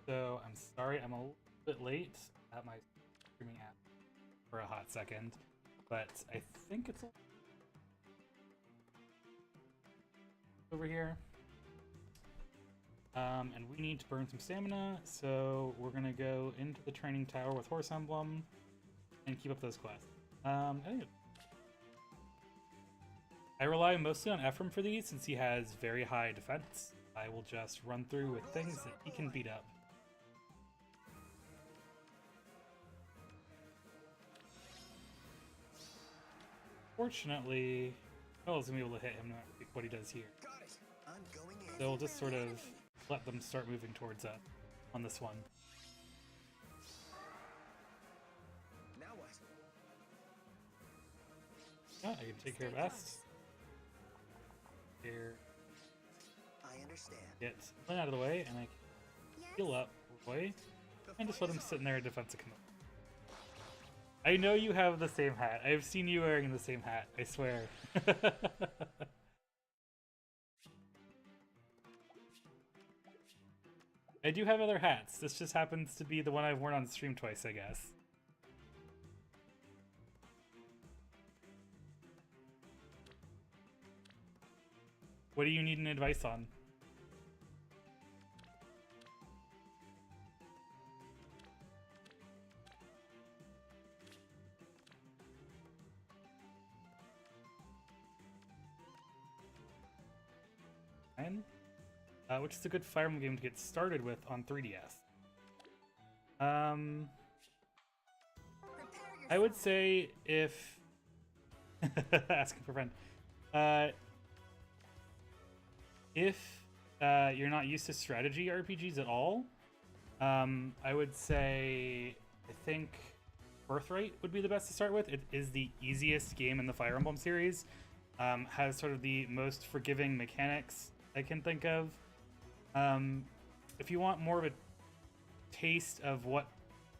So I'm sorry I'm a little bit late at my streaming app for a hot second, but I think it's over here. And we need to burn some stamina, so we're gonna go into the training tower with Horse Emblem and keep up those quests. I rely mostly on Ephraim for these since he has very high defense. I will just run through with things that he can beat up. Fortunately, Bella's gonna be able to hit him no matter what he does here. So we'll just sort of let them start moving towards us on this one. Now what? Yeah, I can take care of S. Here. I understand. Get Lynn out of the way, and I can heal up Roy, and just let him sit in there and defensive commit. I know you have the same hat. I've seen you wearing the same hat, I swear. I do have other hats. This just happens to be the one I've worn on stream twice, I guess. What do you need an advice on? Which is a good Fire Emblem game to get started with on 3DS. I would say if asking for a friend, if you're not used to strategy RPGs at all, I would say I think Birthright would be the best to start with. It is the easiest game in the Fire Emblem series. Has sort of the most forgiving mechanics I can think of. If you want more of a taste of what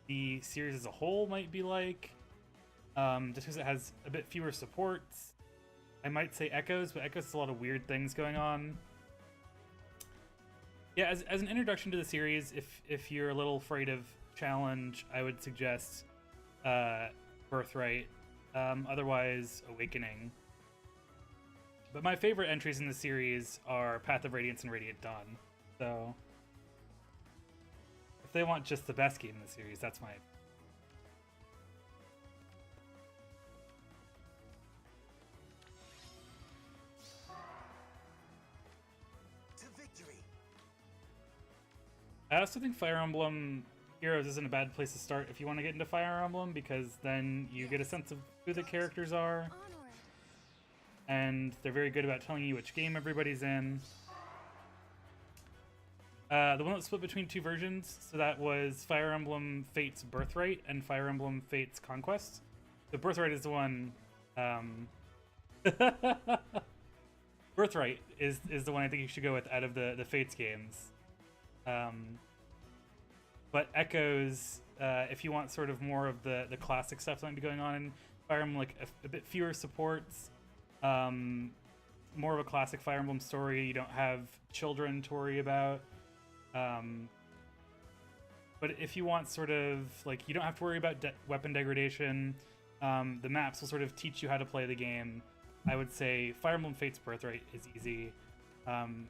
the series as a whole might be like, just because it has a bit fewer supports, I might say Echoes, but Echoes has a lot of weird things going on. Yeah, as an introduction to the series, if you're a little afraid of challenge, I would suggest Birthright. Otherwise, Awakening. But my favorite entries in the series are Path of Radiance and Radiant Dawn. So, if they want just the best game in the series, that's my... To victory. I also think Fire Emblem Heroes isn't a bad place to start if you want to get into Fire Emblem, because then you get a sense of who the characters are. And they're very good about telling you which game everybody's in. The one that split between two versions, so that was Fire Emblem Fates Birthright and Fire Emblem Fates Conquest. The Birthright is the one... Birthright is the one I think you should go with out of the Fates games. But Echoes, if you want sort of more of the classic stuff that might be going on in Fire Emblem, like a bit fewer supports, more of a classic Fire Emblem story. You don't have children to worry about. But if you want sort of, like, you don't have to worry about weapon degradation, the maps will sort of teach you how to play the game. I would say Fire Emblem Fates Birthright is easy. And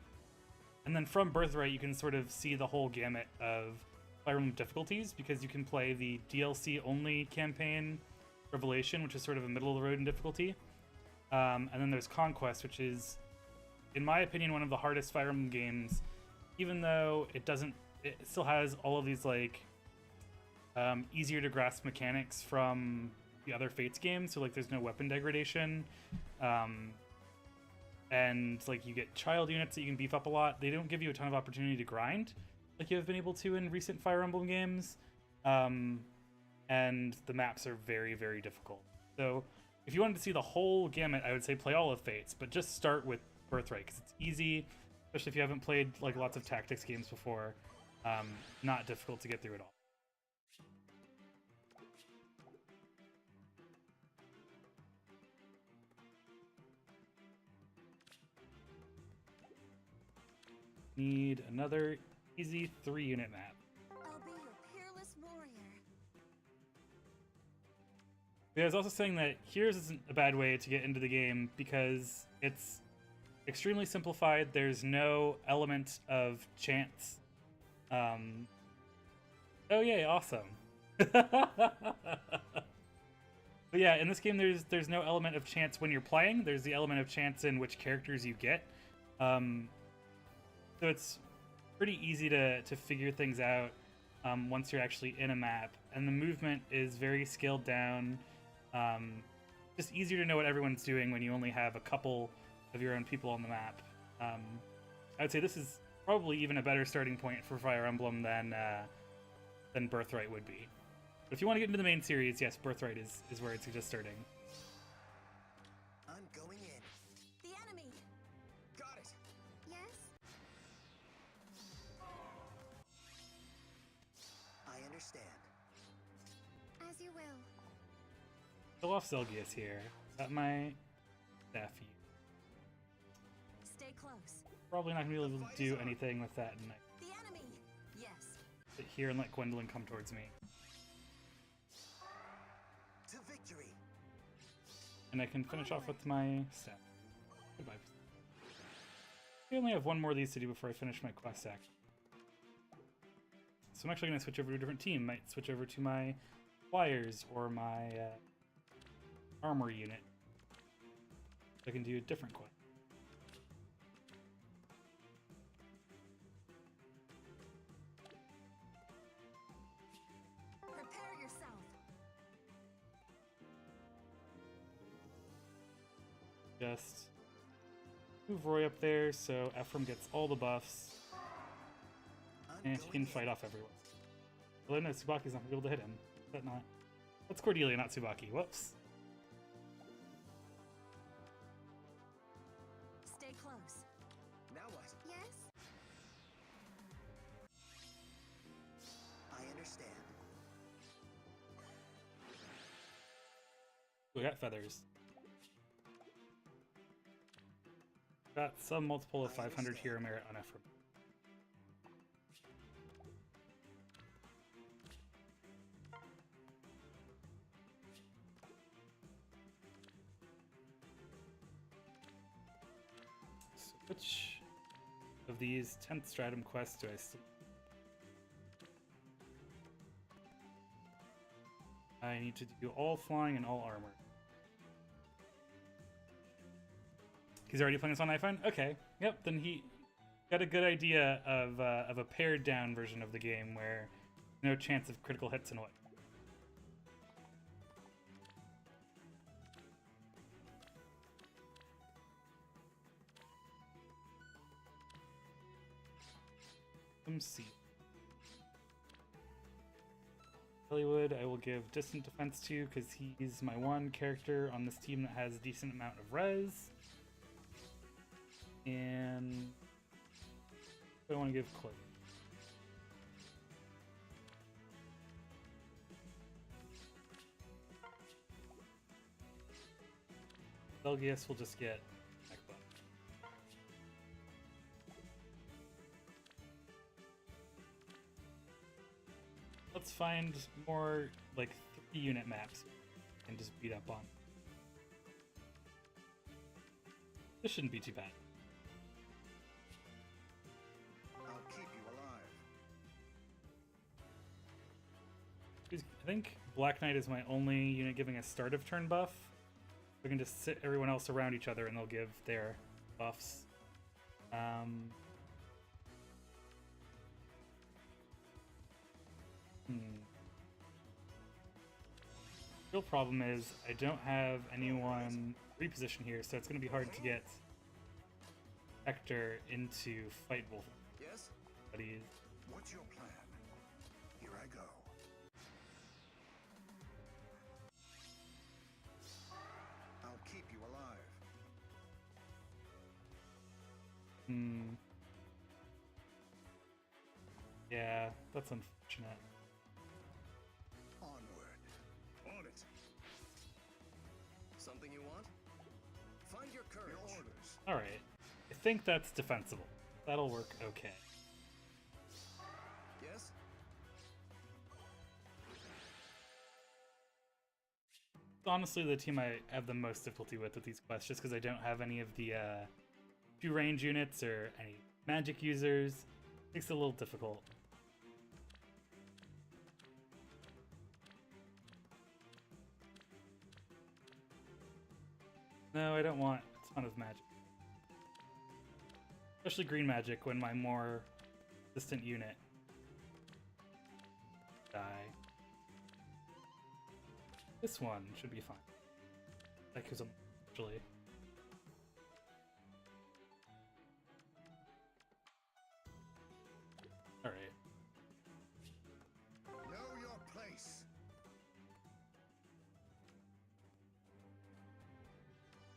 then from Birthright, you can sort of see the whole gamut of Fire Emblem difficulties, because you can play the DLC-only campaign, Revelation, which is sort of a middle-of-the-road in difficulty. And then there's Conquest, which is, in my opinion, one of the hardest Fire Emblem games, even though it still has all of these, like, easier to grasp mechanics from the other Fates games. So, like, there's no weapon degradation. And, like, you get child units that you can beef up a lot. They don't give you a ton of opportunity to grind, like you have been able to in recent Fire Emblem games. And the maps are very, very difficult. So, if you wanted to see the whole gamut, I would say play all of Fates, but just start with Birthright, because it's easy, especially if you haven't played, like, lots of tactics games before. Not difficult to get through at all. Need another easy 3-unit map. I was also saying that Heroes isn't a bad way to get into the game because it's extremely simplified. There's no element of chance. Oh yay, awesome. But yeah, in this game, there's no element of chance when you're playing. There's the element of chance in which characters you get. So it's pretty easy to figure things out once you're actually in a map. And the movement is very scaled down. Just easier to know what everyone's doing when you only have a couple of your own people on the map. I would say this is probably even a better starting point for Fire Emblem than Birthright would be. But if you want to get into the main series, yes, Birthright is where I'd suggest starting. I'm going in. The enemy! Got it. Yes? I understand. As you will. Kill off Zelgius here. Got my staff here. Stay close. Probably not going to be able to do anything with that and The enemy! Yes. sit here and let Gwendolyn come towards me. To victory. And I can finish off with my staff. Goodbye. I only have one more of these to do before I finish my quest act. So I'm actually going to switch over to a different team. Might switch over to my flyers or my armor unit. I can do a different quest. Prepare yourself. Just move Roy up there so Ephraim gets all the buffs I'm and he going can in. fight off everyone. Well, no, Tsubaki's not going to be able to hit him. But not. That's Cordelia, not Tsubaki. Whoops. Stay close. Now what? Yes? I understand. We got feathers. Got some multiple of 500 hero merit on Ephraim. So which of these 10th Stratum quests do I still... I need to do all flying and all armor. He's already playing this on iPhone? Okay. Yep, then he got a good idea of a pared down version of the game where no chance of critical hits and what. Let's see. Hollywood, I will give distant defense to because he's my one character on this team that has a decent amount of res. And I want to give Cloak. Zelgius will just get neck buff. Let's find more like 3-unit maps and just beat up on. This shouldn't be too bad. I'll keep you alive. I think Black Knight is my only unit giving a start of turn buff. We can just sit everyone else around each other and they'll give their buffs. Real problem is I don't have anyone reposition here, so it's going to be hard to get Hector into fight both. Yes? But he's What's your plan? Here I go. I'll keep you alive. yeah, that's unfortunate. Onward. On it. Something you want? Find your courage. Your orders. All right, I think that's defensible. That'll work okay. Yes? honestly the team I have the most difficulty with these quests, just because I don't have any of the few range units or any magic users. Makes it a little difficult. No, I don't want a ton of magic. Especially green magic when my more resistant unit die. This one should be fine. That gives them actually. Alright. Know your place.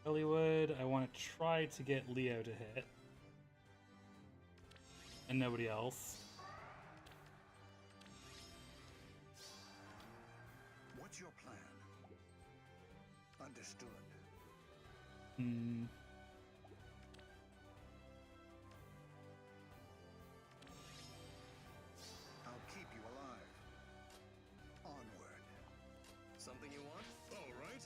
Hollywood, I want to try to get Leo to hit. And nobody else. What's your plan? Understood. I'll keep you alive. Onward. Something you want? All right.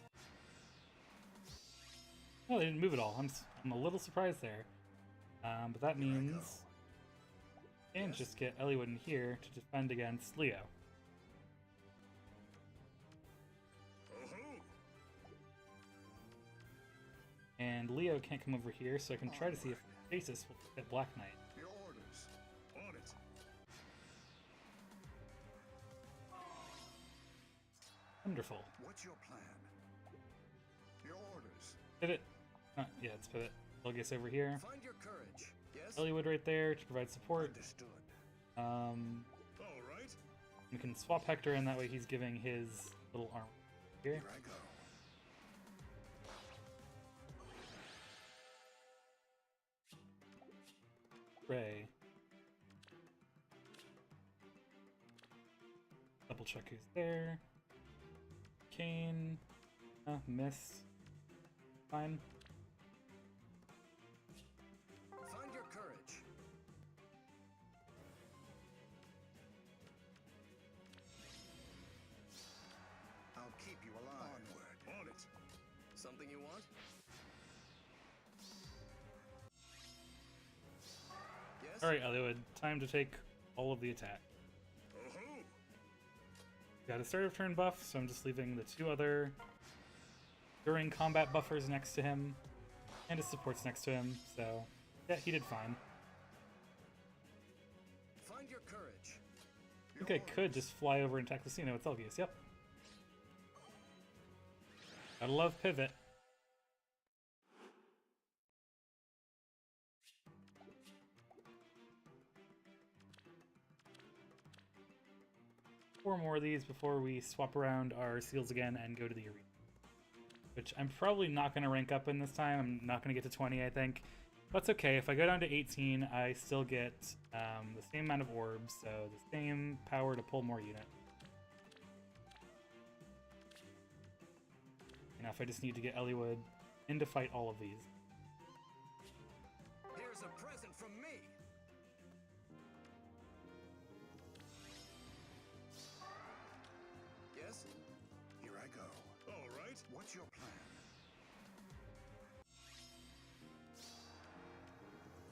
Oh, they didn't move at all. I'm a little surprised there. But that means I can just get Eliwood in here to defend against Leo. And Leo can't come over here, so I can try to see if Faces will hit Black Knight. Your orders. On it. Wonderful. What's your plan? Your orders. Pivot. Yeah, it's pivot. Elgius over here. Find your courage. Yes. Eliwood right there to provide support. Understood. All right. We can swap Hector in, that way he's giving his little arm here. Here I go. Ray. Double check who's there. Kane. Miss. Fine. Find your courage. I'll keep you alive. Onward. On it. Something you want? Yes. Alright, Eliwood. Time to take all of the attack. Got a start of turn buff, so I'm just leaving the two other during combat buffers next to him, and his supports next to him, so yeah, he did fine. Find your courage. I think I could just fly over and attack Lucino with Elgius, yep. Gotta love pivot. Four more of these before we swap around our seals again and go to the arena. Which I'm probably not going to rank up in this time. I'm not going to get to 20, I think. That's okay. If I go down to 18, I still get the same amount of orbs, so the same power to pull more units. Enough, I just need to get Eliwood in to fight all of these. Here's a present from me. Yes? Here I go. All right. What's your plan?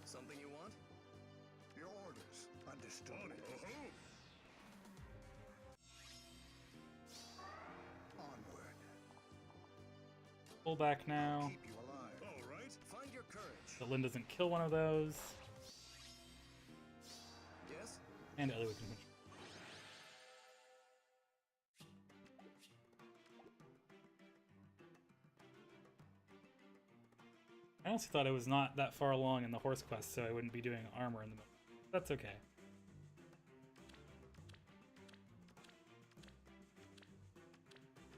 Something you want? Your orders. Understood. On it. Onward. Pull back now, Keep you alive. All right. Find your courage. so Lynn doesn't kill one of those, Yes? and Eliwood can control. I honestly thought I was not that far along in the horse quest, so I wouldn't be doing armor in the middle. That's okay.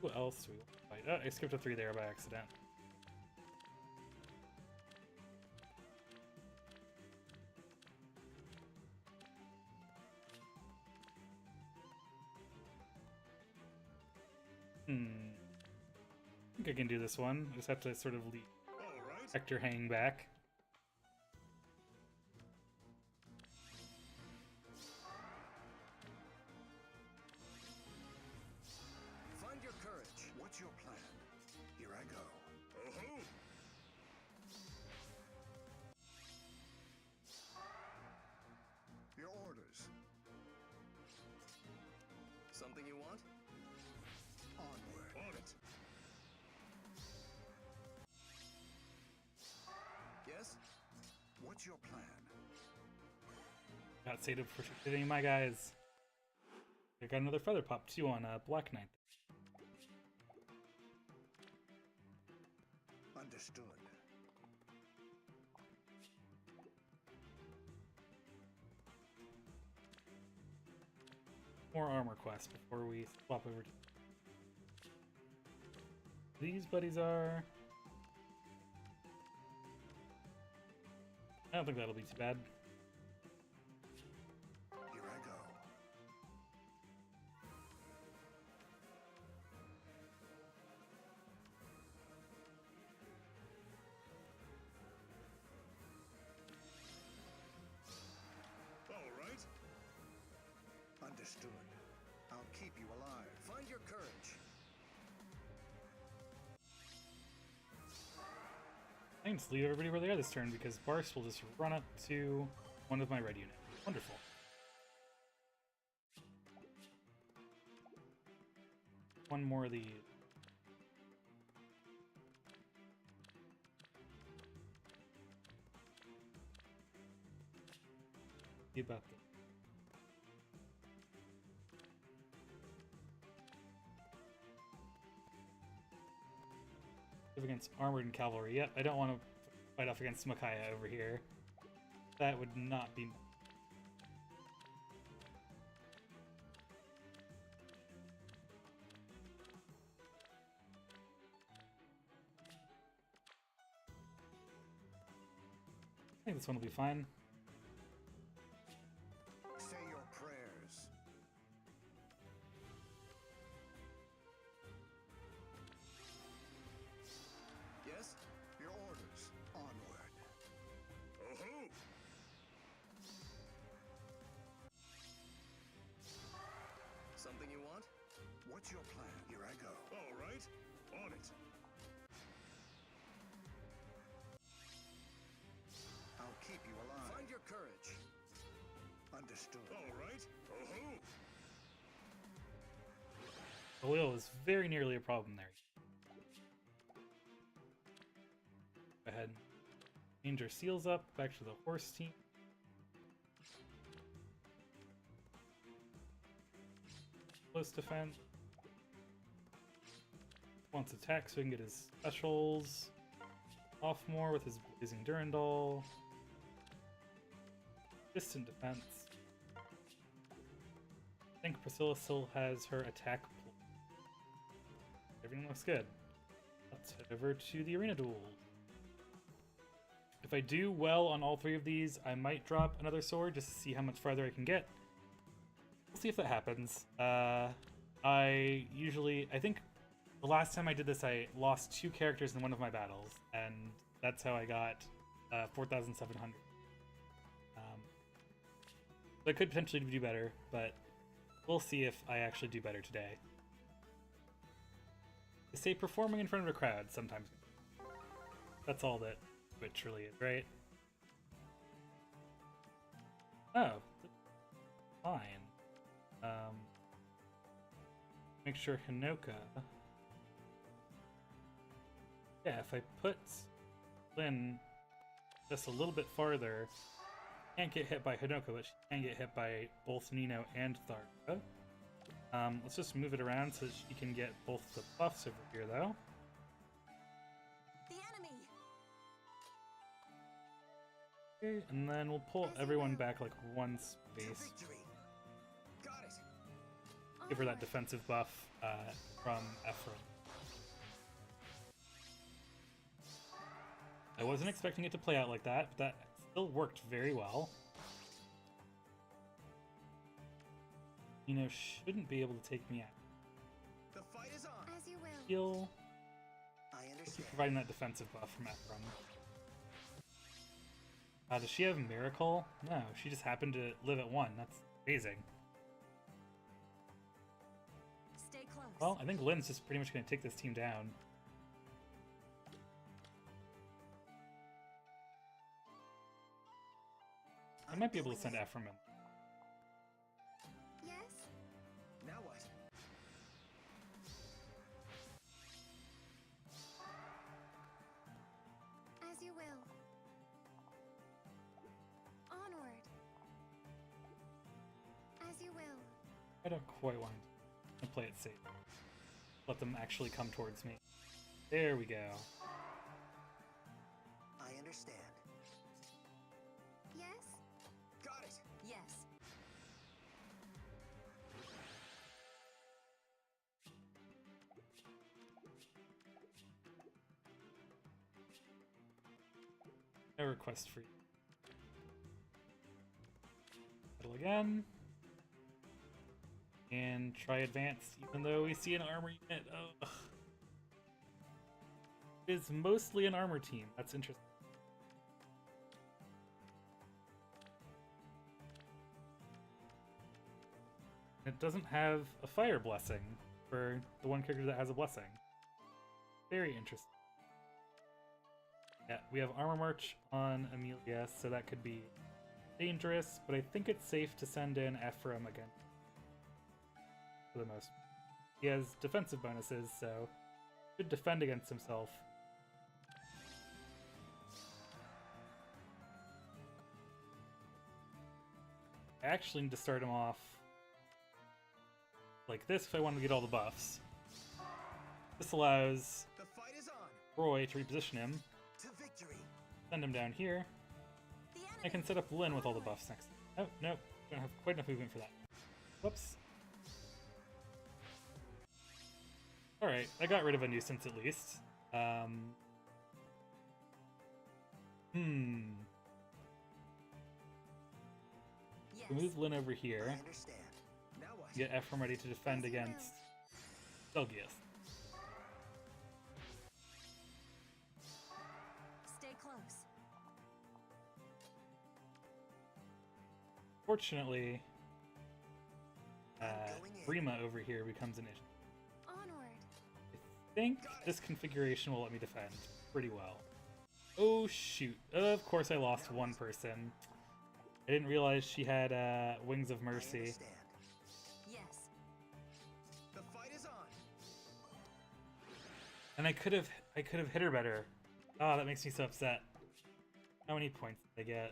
Who else do we want to fight? Oh, I skipped a 3 there by accident. I think I can do this one. I just have to sort of leave Hector hanging back. Find your courage. What's your plan? What's your plan? Got Stratum for hitting my guys. I got another feather pop too on Black Knight. Understood. More armor quests before we swap over to these buddies are. I don't think that'll be too bad. Here I go. All right. Understood. I'll keep you alive. Find your courage. I can just leave everybody where they are this turn because Barst will just run up to one of my red units. Wonderful. One more of these. See about this. Against armored and cavalry. Yep, I don't want to fight off against Makaya over here. That would not be. I think this one will be fine. Say your prayers. Yes? Your orders. Onward. Oh-ho! Something you want? What's your plan? Here I go. All right. On it. I'll keep you alive. Find your courage. Understood. All right. Oh-ho! The wheel is very nearly a problem there. Go ahead. Change our seals up. Back to the horse team. Close defense. Wants attack so we can get his specials off more with his blazing Durandal. Distant defense. I think Priscilla still has her attack. Everything looks good. Let's head over to the arena duel. If I do well on all three of these, I might drop another sword just to see how much farther I can get. We'll see if that happens. I think the last time I did this, I lost 2 characters in one of my battles, and that's how I got 4,700. So I could potentially do better, but we'll see if I actually do better today. They say performing in front of a crowd sometimes. That's all that Twitch really is, right? Oh, fine. Make sure Hinoka. Yeah, if I put Lynn just a little bit farther, can't get hit by Hinoka, but she can get hit by both Nino and Tharka. Let's just move it around so that she can get both the buffs over here, though. The enemy. Okay, and then we'll pull everyone back like one space. Got it. Give her that defensive buff from Ephraim. I wasn't expecting it to play out like that, but that still worked very well. You know, shouldn't be able to take me out. The fight is on. As you will. Heal. I Keep understand. providing that defensive buff from Ephraim. Does she have Miracle? No, she just happened to live at 1. That's amazing. Stay close. Well, I think Lynn's just pretty much going to take this team down. I might be able to send Ephraim in. Yes. Now what? As you will. I don't quite want to play it safe. Let them actually come towards me. There we go. I understand. Yes? Got it. Yes. No request for you. Battle again. And try advanced, even though we see an armor unit. Ugh. It is mostly an armor team. That's interesting. It doesn't have a fire blessing for the one character that has a blessing. Very interesting. Yeah, we have armor march on Amelia, so that could be dangerous, but I think it's safe to send in Ephraim again. For the most. He has defensive bonuses, so should defend against himself. I actually need to start him off like this if I want to get all the buffs. This allows The fight is on. Roy to reposition him, To victory. send him down here. The enemy. I can set up Lynn with all the buffs next. Oh, no, don't have quite enough movement for that. Whoops. Alright, I got rid of a nuisance at least. Yes. We'll move Lynn over I here. understand. Now what? Get Ephraim ready to defend against Selgius. Stay close. Fortunately, I'm going in. Rima over here becomes an issue. Onward. I think this configuration will let me defend pretty well. Oh shoot, of course I lost one person. I didn't realize she had Wings of I Mercy. understand. Yes. The fight is on. And I could have hit her better. Oh, that makes me so upset. How many points did I get?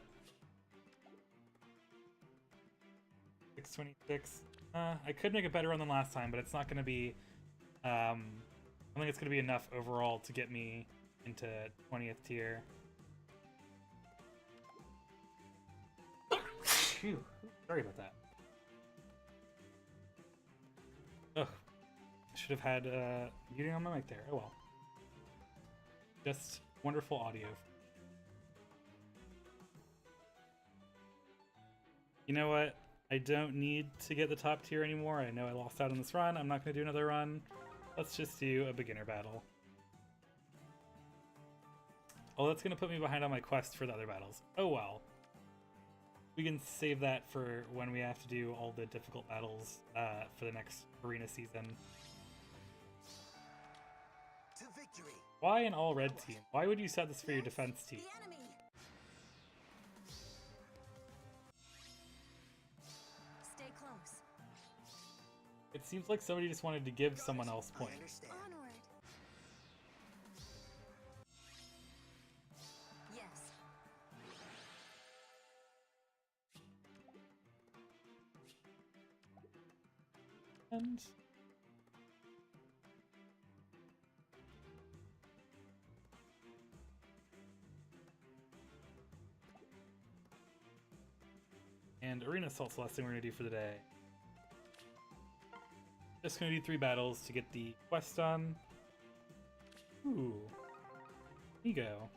626. I could make a better run than last time, but it's not going to be... I don't think it's going to be enough overall to get me into 20th tier. Phew. Sorry about that. Ugh. Should have had muting on my mic there. Oh well. Just wonderful audio. You know what? I don't need to get the top tier anymore. I know I lost out on this run. I'm not going to do another run. Let's just do a beginner battle. Oh, that's going to put me behind on my quest for the other battles. Oh well. We can save that for when we have to do all the difficult battles for the next arena season. To victory. Why an all-red team? Why would you set this for your defense team? The enemy. Stay close. It seems like somebody just wanted to give someone else I points. understand. Onward. Yes. And Arena Assault's the last thing we're gonna do for the day. Just gonna do 3 battles to get the quest done. Ooh. Ego.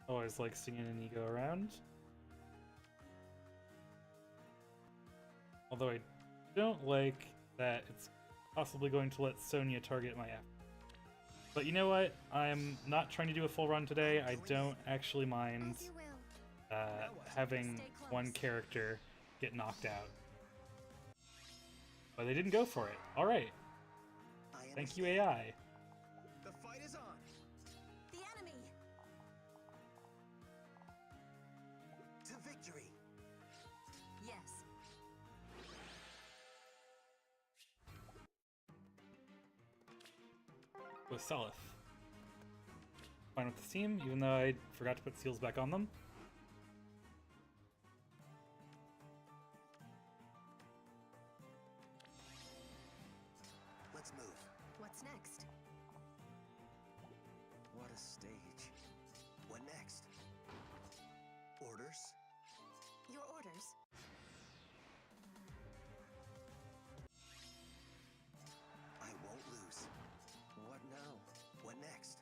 Always like singing an ego around. Although I don't like that it's possibly going to let Sonya target my F. But you know what? I'm not trying to do a full run today. I don't actually mind As you will. having one character get knocked out. But they didn't go for it. Alright. I Thank you, understand. AI. The fight is on. The enemy. To victory. Yes. With Salif. Fine with the team, even though I forgot to put seals back on them. course. Your orders. I won't lose. What now? What next?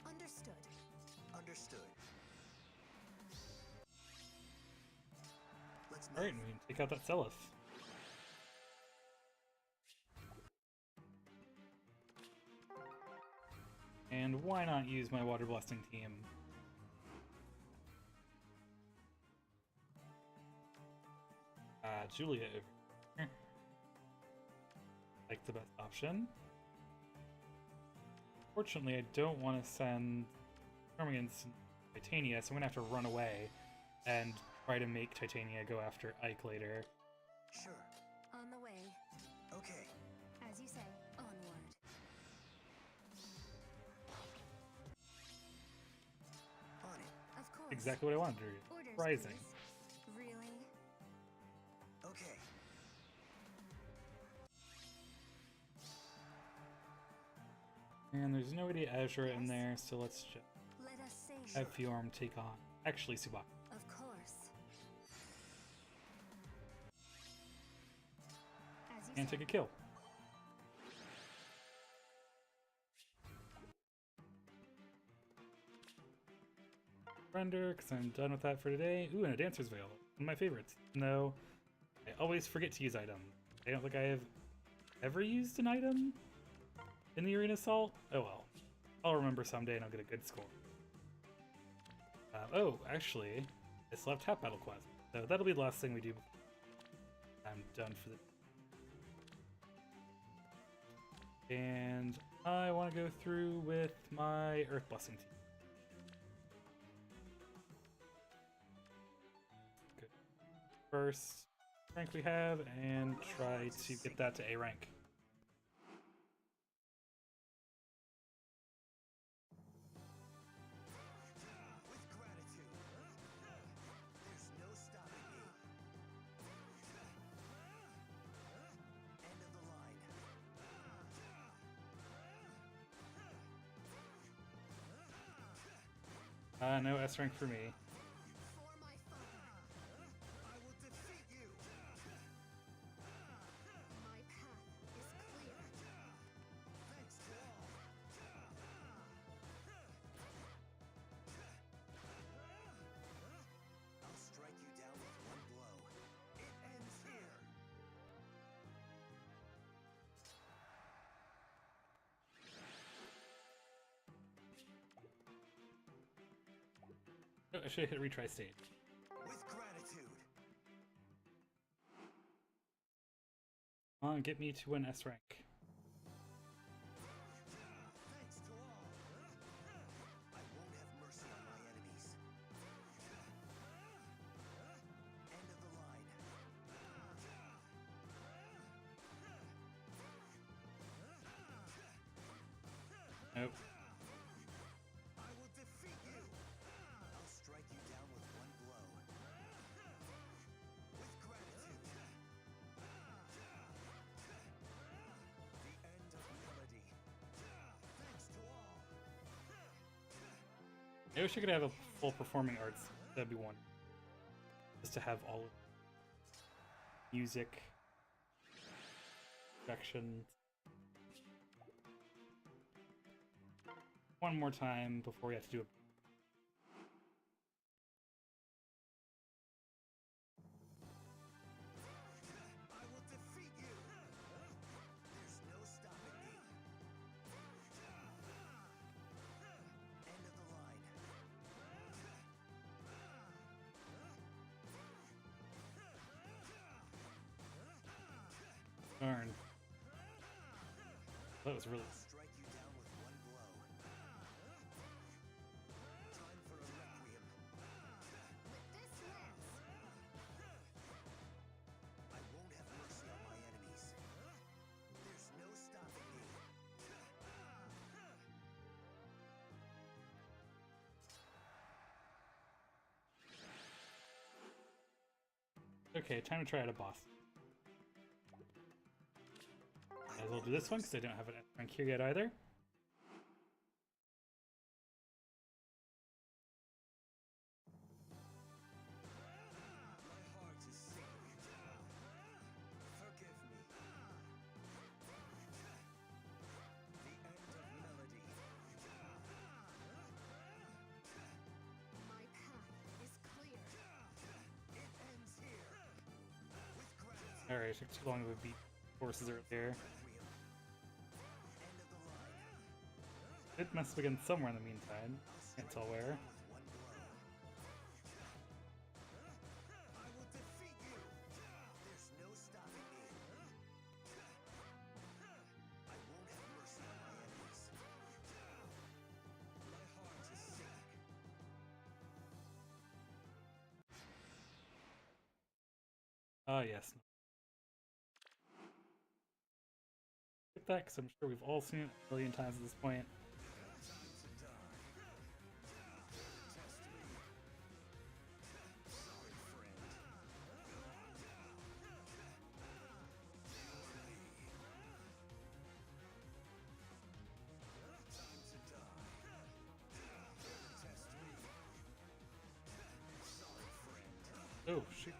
Understood. Understood. Let's move. Alright, we can take out that Seliph. And why not use my Water Blasting team? Julia over here. Like the best option. Fortunately, I don't want to send Termagants to Titania, so I'm gonna have to run away and try to make Titania go after Ike later. Sure. On the way. Okay. As you say, onward. On it. Of course. Exactly what I wanted to do. Orders, Rising. please. Really? Okay. And there's nobody Azure in there, so let's just Let us say have Fjorm take on. Actually, Subak. Of course. As you And say. take a kill. Render, because I'm done with that for today. Ooh, and a Dancer's Veil. One of my favorites. No, I always forget to use items. I don't think I have ever used an item in the Arena Assault. Oh well. I'll remember someday and I'll get a good score. Oh, actually, I still have Tap Battle Quest. So that'll be the last thing we do before I'm done for the... And I want to go through with my Earth Blessing team. Good. First rank we have, and try to get that to A rank. With gratitude. There's no stopping me. End of the line. No S rank for me. For my father. I will defeat you. My path is clear. Thanks to all. I'll strike you down with one blow. It ends here. Oh, I should have hit retry state. With gratitude. Come on, get me to an S rank. Thanks to all. I won't have mercy on my enemies. End of the line. Nope. I will defeat you. I'll strike you down with one blow. With gratitude. The end of melody. Thanks to all. I wish I could have a full performing arts. That'd be one. Just to have all of music, production. One more time before we have to do it. I will defeat you. There's no stopping me. End of the line. Darn. That was really... Strike you down with one blow. Time for a requiem. With this lance. I won't have mercy on my enemies. There's no stopping me. Okay, time to try out a boss. Might as well do this one because I don't have an S rank here yet either. Sorry, I took too long to beat horses earlier. It must begin somewhere in the meantime. Can't tell where. I will defeat you. There's no stopping me. I won't have mercy on my enemies. My heart is sick. Ah, yes. Get that, because I'm sure we've all seen it a million times at this point. Oh, shoot.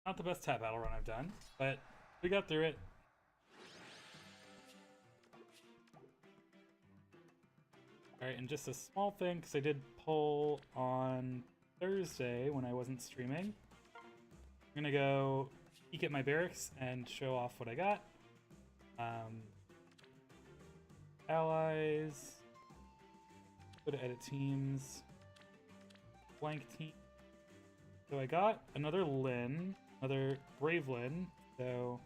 Not the best tap battle run I've done, but we got through it. Alright, and just a small thing, because I did poll on Thursday when I wasn't streaming. I'm gonna go peek at my barracks and show off what I got. Allies. Go to edit teams. Blank team. So I got another Lynn, another Brave Lynn. So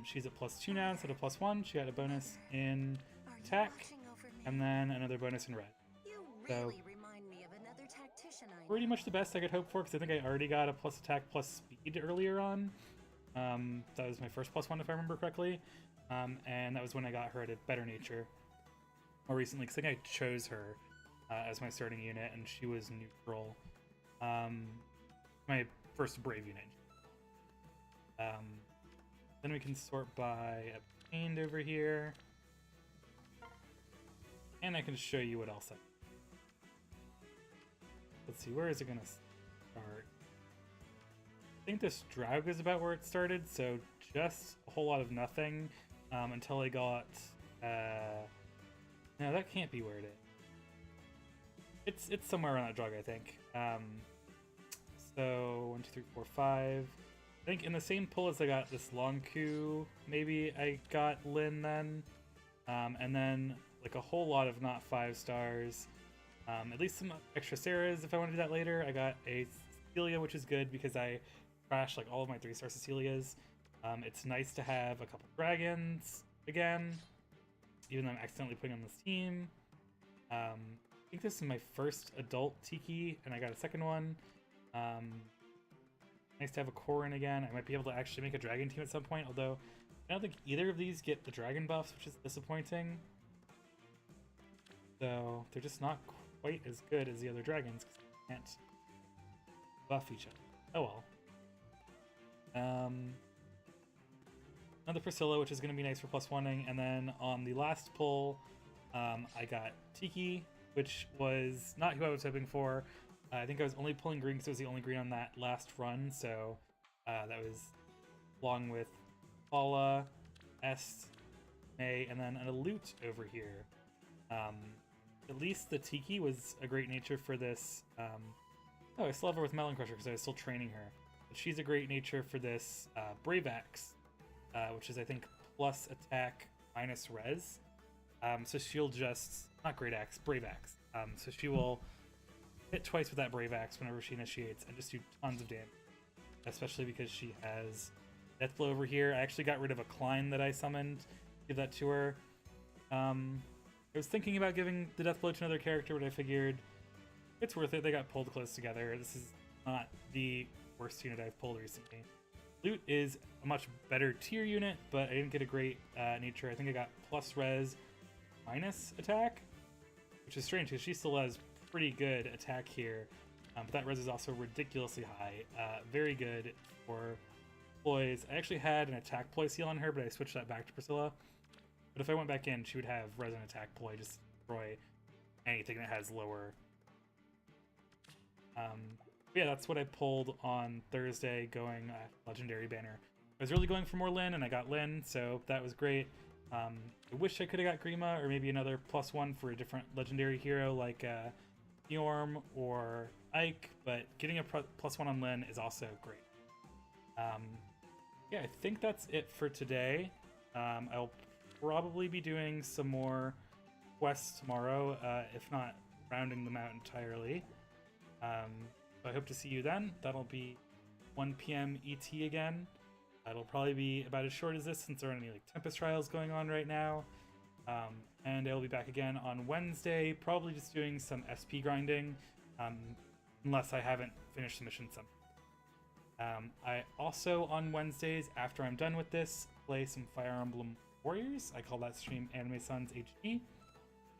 she's at +2 now instead of +1. She got a bonus in Are you attack, watching over me? and then another bonus in red. You so- really remind me of another tactician I know. Pretty much the best I could hope for, because I think I already got a plus attack plus speed earlier on. That was my first +1 if I remember correctly. And that was when I got her at a better nature more recently, because I think I chose her as my starting unit, and she was neutral. My first brave unit. Then we can sort by obtained over here. And I can show you what else I... Let's see, where is it gonna start? I think this Draug is about where it started, so just a whole lot of nothing until I got... no, that can't be where it is. It's somewhere around that Draug, I think. So 1, 2, 3, 4, 5. I think in the same pull as I got this long coup, maybe I got Lynn then, and then like a whole lot of not 5 stars. At least some extra Sarahs if I want to do that later. I got a Cecilia, which is good because I crashed like all of my 3-star Cecilias. It's nice to have a couple dragons again, even though I'm accidentally putting on this team. I think this is my first adult Tiki, and I got a second one. Nice to have a Corin again. I might be able to actually make a dragon team at some point, although I don't think either of these get the dragon buffs, which is disappointing. So they're just not quite as good as the other dragons because they can't buff each other. Oh well. Another Priscilla, which is going to be nice for +1ing, and then on the last pull, I got Tiki, which was not who I was hoping for. I think I was only pulling green because it was the only green on that last run, so that was along with Paula, Est, May, and then a loot over here. At least the Tiki was a great nature for this. Oh, I still have her with Melon Crusher because I was still training her. But she's a great nature for this Brave Axe, which is, I think, plus attack minus res. So she'll just... Not Great Axe, Brave Axe. So she will hit twice with that Brave Axe whenever she initiates and just do tons of damage. Especially because she has Death Blow over here. I actually got rid of a Klein that I summoned. Give that to her. I was thinking about giving the Death Blow to another character, but I figured it's worth it. They got pulled close together. This is not the worst unit I've pulled recently. Loot is a much better tier unit, but I didn't get a great nature. I think I got plus res minus attack, which is strange because she still has pretty good attack here. But that res is also ridiculously high. Very good for ploys. I actually had an attack ploy seal on her, but I switched that back to Priscilla. But if I went back in, she would have res and attack ploy, just destroy anything that has lower. Yeah, that's what I pulled on Thursday going Legendary Banner. I was really going for more Lynn, and I got Lynn, so that was great. I wish I could have got Grima or maybe another +1 for a different legendary hero like Bjorn or Ike, but getting a +1 on Lyn is also great. Yeah, I think that's it for today. I'll probably be doing some more quests tomorrow, if not rounding them out entirely. So I hope to see you then. That'll be 1 p.m. ET again. It'll probably be about as short as this since there aren't any like Tempest trials going on right now. And I'll be back again on Wednesday, probably just doing some SP grinding, unless I haven't finished the mission somehow. I also, on Wednesdays, after I'm done with this, play some Fire Emblem Warriors. I call that stream Anime Sons HD.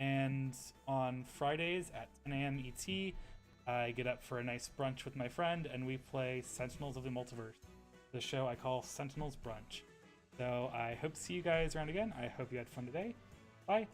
And on Fridays at 10 a.m. ET, I get up for a nice brunch with my friend, and we play Sentinels of the Multiverse, the show I call Sentinels Brunch. So I hope to see you guys around again. I hope you had fun today. Bye!